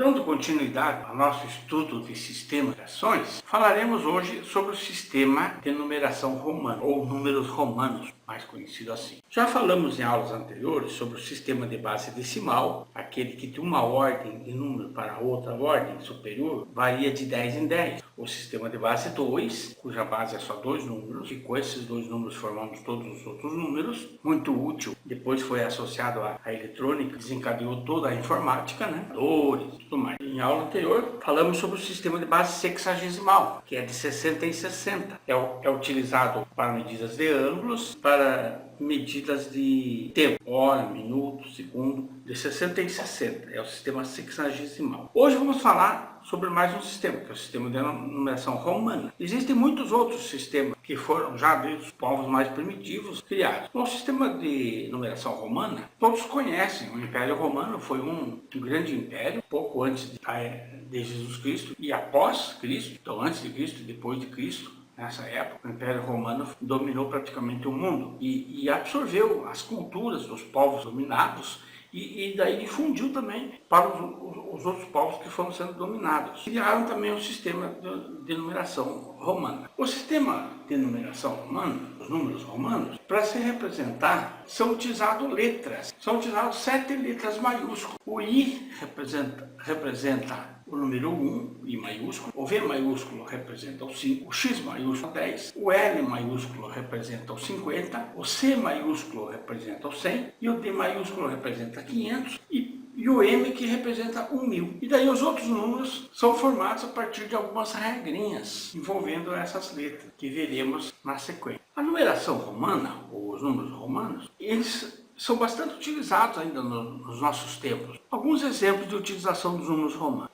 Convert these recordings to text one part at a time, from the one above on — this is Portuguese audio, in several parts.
Dando continuidade ao nosso estudo de sistema de numerações, falaremos hoje sobre o sistema de numeração romana, ou números romanos, mais conhecido assim. Já falamos em aulas anteriores sobre o sistema de base decimal, aquele que de uma ordem de número para outra ordem superior varia de 10 em 10. O sistema de base 2, cuja base é só 2 números, e com esses 2 números formamos todos os outros números, muito útil. Depois foi associado à eletrônica, desencadeou toda a informática, dores, tudo mais. Em aula anterior, falamos sobre o sistema de base sexagesimal, que é de 60 em 60. É utilizado para medidas de ângulos, para medidas de tempo, hora, minuto, segundo, de 60 em 60. É o sistema sexagesimal. Hoje vamos falar sobre mais um sistema, que é o sistema de numeração romana. Existem muitos outros sistemas que foram já desde os povos mais primitivos criados. O sistema de numeração romana, todos conhecem. O Império Romano foi um grande império, pouco antes de Jesus Cristo e após Cristo, então antes de Cristo e depois de Cristo. Nessa época, o Império Romano dominou praticamente o mundo e absorveu as culturas dos povos dominados e daí difundiu também para os outros povos que foram sendo dominados. Criaram também o sistema de numeração romana. O sistema de numeração romana, os números romanos, para se representar, são utilizadas letras. São utilizadas 7 letras maiúsculas. O I representa o número 1, I maiúsculo, o V maiúsculo representa o 5, o X maiúsculo o 10, o L maiúsculo representa o 50, o C maiúsculo representa o 100 e o D maiúsculo representa 500 e o M que representa o 1000. E daí os outros números são formados a partir de algumas regrinhas envolvendo essas letras que veremos na sequência. A numeração romana, ou os números romanos, eles são bastante utilizados ainda nos nossos tempos. Alguns exemplos de utilização dos números romanos.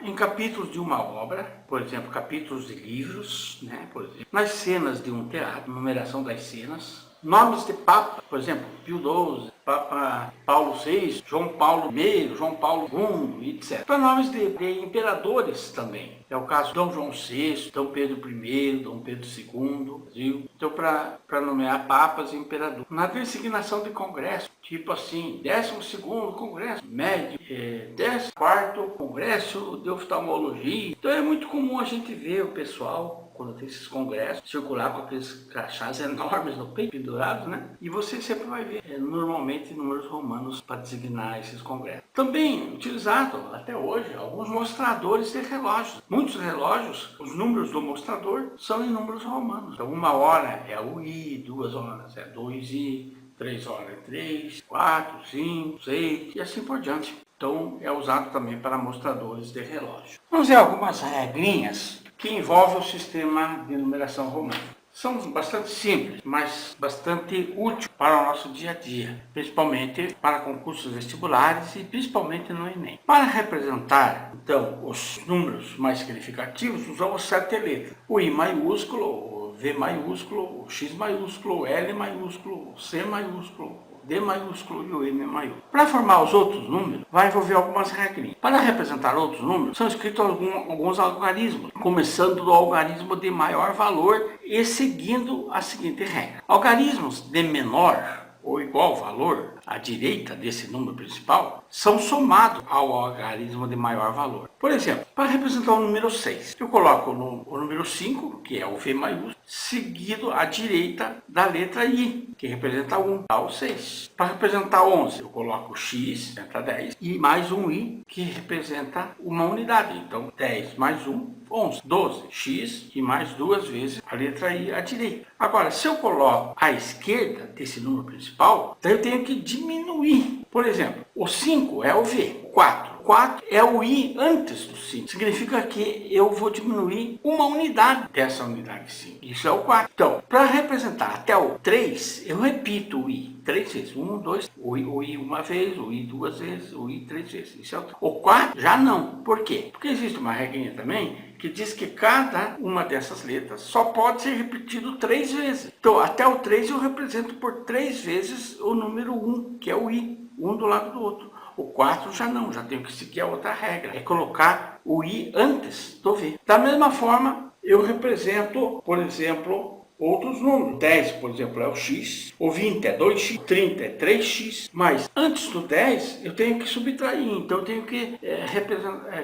Em capítulos de uma obra, por exemplo, capítulos de livros, por exemplo, nas cenas de um teatro, numeração das cenas, nomes de papa, por exemplo, Pio XII, Papa Paulo VI, João Paulo I, João Paulo II, etc. Para nomes de imperadores também. É o caso de Dom João VI, Dom Pedro I, Dom Pedro II, então para nomear papas e imperadores. Na designação de congresso, tipo assim, 12º Congresso Médico, 14º Congresso de Oftalmologia. Então é muito comum a gente ver o pessoal, quando tem esses congressos, circular com aqueles crachás enormes no peito, pendurados, E você sempre vai ver, normalmente, números romanos para designar esses congressos. Também utilizado, até hoje, alguns mostradores de relógios. Muitos relógios, os números do mostrador são em números romanos. Então, 1 hora é o I, 2 horas é 2I, 3 horas é 3, 4, 5, 6 e assim por diante. Então, é usado também para mostradores de relógio. Vamos ver algumas regrinhas que envolvem o sistema de numeração romano. São bastante simples, mas bastante úteis para o nosso dia a dia, principalmente para concursos vestibulares e principalmente no Enem. Para representar, então, os números mais significativos, usamos 7 letras. O I maiúsculo, o V maiúsculo, o X maiúsculo, o L maiúsculo, o C maiúsculo, D maiúsculo e o M maiúsculo. Para formar os outros números, vai envolver algumas regrinhas. Para representar outros números, são escritos alguns algarismos, começando do algarismo de maior valor e seguindo a seguinte regra. Algarismos de menor ou igual valor à direita desse número principal são somados ao algarismo de maior valor. Por exemplo, para representar o número 6, eu coloco o número 5, que é o V maiúsculo, seguido à direita da letra I, que representa 1, dá o 6. Para representar 11, eu coloco o X, representa 10, e mais um I, que representa uma unidade. Então, 10 mais 1, 11, 12, X e mais 2 vezes a letra I à direita. Agora, se eu coloco à esquerda desse número principal, então eu tenho que diminuir. Por exemplo, o 5 é o V, o 4. 4 é o I antes do 5. Significa que eu vou diminuir uma unidade dessa unidade 5. Isso é o 4. Então, para representar até o 3, eu repito o I 3 vezes. 1, 2, o I uma vez, o I 2 vezes, o I 3 vezes. Isso é o 4 já não. Por quê? Porque existe uma regrinha também que diz que cada uma dessas letras só pode ser repetido 3 vezes. Então, até o 3 eu represento por 3 vezes o número 1, que é o I, um do lado do outro. O 4 já não, já tenho que seguir a outra regra, é colocar o I antes do V. Da mesma forma, eu represento, por exemplo, outros números. 10, por exemplo, é o x, o 20 é 2x, o 30 é 3x, mas antes do 10 eu tenho que subtrair, então eu tenho que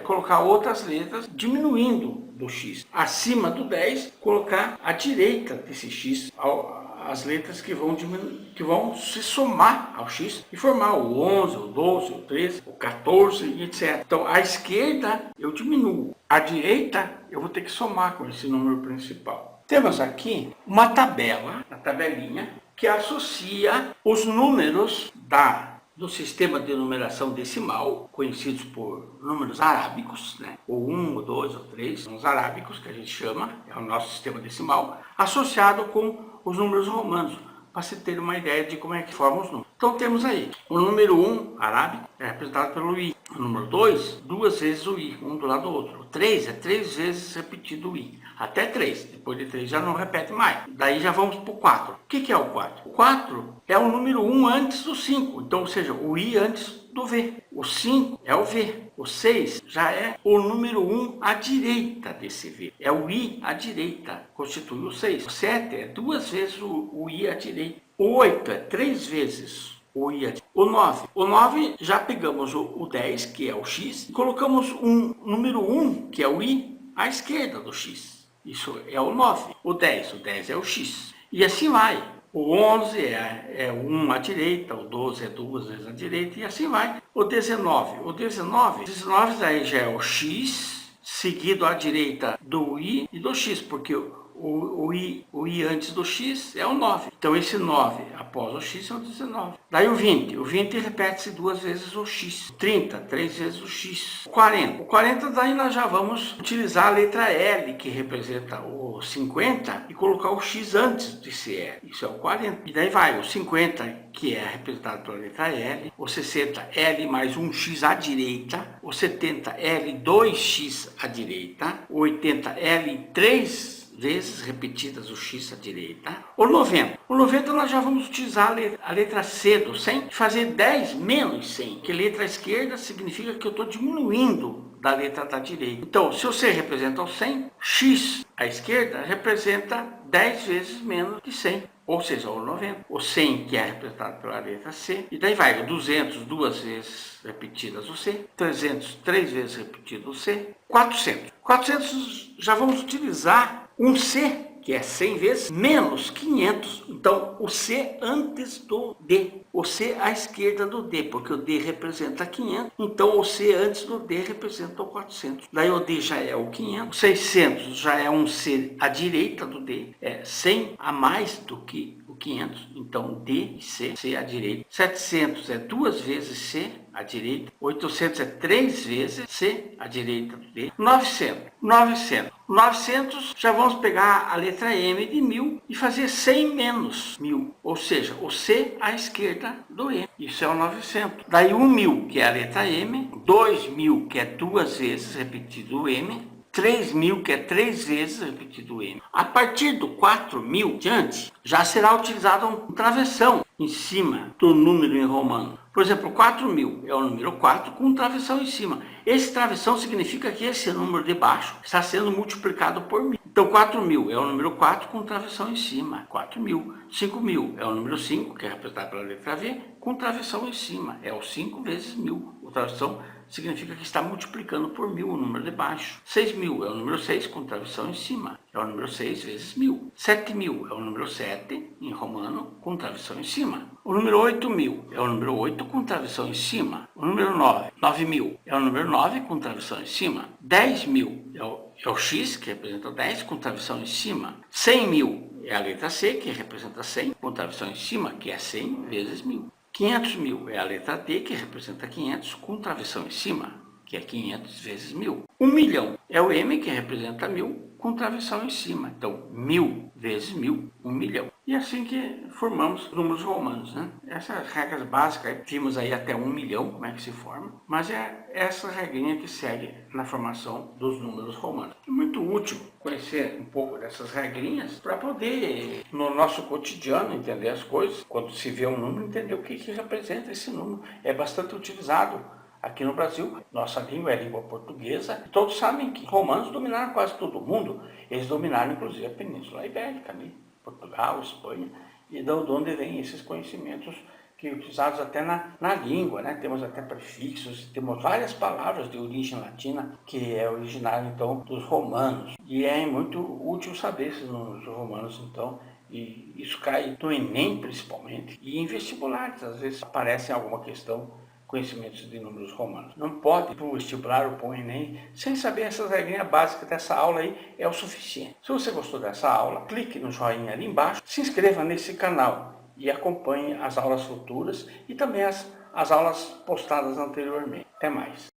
colocar outras letras diminuindo do x. Acima do 10, colocar à direita desse x as letras que vão se somar ao x e formar o 11, o 12, o 13, o 14 e etc. Então, à esquerda eu diminuo, à direita eu vou ter que somar com esse número principal. Temos aqui uma tabela, a tabelinha, que associa os números do sistema de numeração decimal, conhecidos por números arábicos, né? O 1, o 2, o 3, são os arábicos que a gente chama, é o nosso sistema decimal, associado com os números romanos, para se ter uma ideia de como é que formam os números. Então temos aí, o número 1, arábico, é representado pelo i. O número 2, 2 vezes o i, um do lado do outro. O 3 é 3 vezes repetido o i. Até 3, depois de 3 já não repete mais. Daí já vamos para o 4. O que é o 4? O 4 é o número 1 antes do 5, então, ou seja, o i antes do v. O 5 é o v. O 6 já é o número 1 à direita desse v. É o i à direita, constitui o 6. O 7 é 2 vezes o i à direita. O 8 é 3 vezes o i à direita. O 9. O 9 já pegamos o 10, que é o x, e colocamos um número 1, que é o i, à esquerda do x. Isso é o 9. O 10 é o x. E assim vai. O 11 é 1 à direita, o 12 é 2 vezes à direita, e assim vai. O 19 aí já é o x, seguido à direita do i e do x, porque o i antes do x é o 9. Então esse 9 após o x é o 19. Daí o 20 repete-se 2 vezes o x. 30, 3 vezes o x. O 40 daí nós já vamos utilizar a letra L, que representa o 50, e colocar o x antes desse L. Isso é o 40. E daí vai o 50, que é representado pela letra L, o 60, L mais 1x à direita, o 70, L 2x à direita, o 80, L 3 vezes repetidas o x à direita. O 90. O 90 nós já vamos utilizar a letra C do 100 e fazer 10 menos 100, que letra esquerda significa que eu estou diminuindo da letra da direita. Então, se o C representa o 100, x à esquerda representa 10 vezes menos que 100. Ou seja, o 90. O 100, que é representado pela letra C. E daí vai o 200, 2 vezes repetidas o C. 300, 3 vezes repetido o C. 400. 400 já vamos utilizar um C, que é 100 vezes, menos 500. Então, o C antes do D. O C à esquerda do D, porque o D representa 500. Então, o C antes do D representa o 400. Daí o D já é o 500. 600 já é um C à direita do D. É 100 a mais do que o 500. Então, D e C, C à direita. 700 é 2 vezes C à direita. 800 é 3 vezes C à direita do D. 900 já vamos pegar a letra M de 1000 e fazer 100 menos 1000. Ou seja, o C à esquerda do M. Isso é o 900. Daí 1000, que é a letra M. 2000, que é 2 vezes repetido o M. 3.000, que é 3 vezes repetido o M. A partir do 4.000 diante, já será utilizado um travessão em cima do número em romano. Por exemplo, 4.000 é o número 4 com um travessão em cima. Esse travessão significa que esse número de baixo está sendo multiplicado por 1000. Então, 4.000 é o número 4 com travessão em cima. 4.000. 5.000 é o número 5, que é representado pela letra V, com travessão em cima. É o 5 vezes 1000. O travessão significa que está multiplicando por 1000 o número de baixo. 6.000 é o número 6 com travessão em cima. É o número 6 vezes 1000. 7.000 é o número 7 em romano com travessão em cima. O número 8.000 é o número 8 com travessão em cima. O número 9.000 é o número 9 com travessão em cima. 10.000 é o X, que representa o 10 com travessão em cima. 100.000 é a letra C, que representa 100 com travessão em cima, que é 100 vezes 1000. 500.000 é a letra D, que representa 500 com travessão em cima, que é 500 vezes 1000. 1 milhão é o M, que representa 1000 com travessão em cima. Então, 1000 vezes 1000, 1 milhão. E assim que formamos números romanos, né? Essas regras básicas, vimos aí até 1 milhão, como é que se forma, mas é essa regrinha que segue na formação dos números romanos. É muito útil conhecer um pouco dessas regrinhas para poder, no nosso cotidiano, entender as coisas. Quando se vê um número, entender o que representa esse número. É bastante utilizado aqui no Brasil. Nossa língua é a língua portuguesa. Todos sabem que os romanos dominaram quase todo o mundo. Eles dominaram, inclusive, a Península Ibérica, né? Portugal, Espanha, e de onde vêm esses conhecimentos que utilizados até na língua, né? Temos até prefixos, temos várias palavras de origem latina que é originário então dos romanos. E é muito útil saber esses números romanos então, e isso cai no Enem principalmente, e em vestibulares, às vezes aparece alguma questão, conhecimentos de números romanos. Não pode ir para o vestibular ou para o Enem sem saber essas regrinhas básicas dessa aula aí, é o suficiente. Se você gostou dessa aula, clique no joinha ali embaixo, se inscreva nesse canal e acompanhe as aulas futuras e também as aulas postadas anteriormente. Até mais!